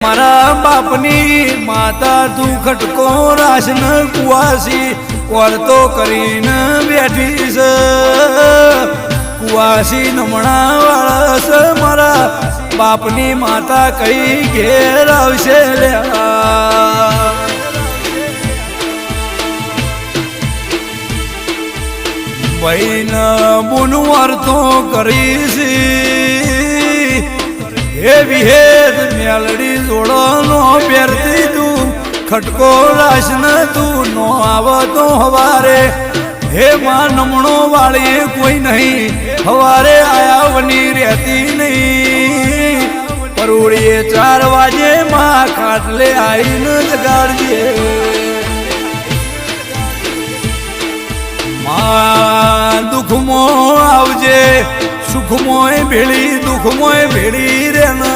मारा बापनी माता तू खटको राशन कुआसी और तो करीन बैठी से कुआसी नमणा वाला से मारा बापनी माता कई घेर आवशे ल्या बहन बुनवर तो करीसी हे विहेद मेलडी जोड़ो नो प्यारती तू खटको राशन तू नो आव तो हवारे हे मां नमणो वाली कोई नहीं हवारे आया वनी रहती नहीं परूड़िए 4 वाजे मां खाटले आई न जगाड़िए मां दुख मो आवजे सुख मोय भेड़ी दुख मोय भेड़ी रे ना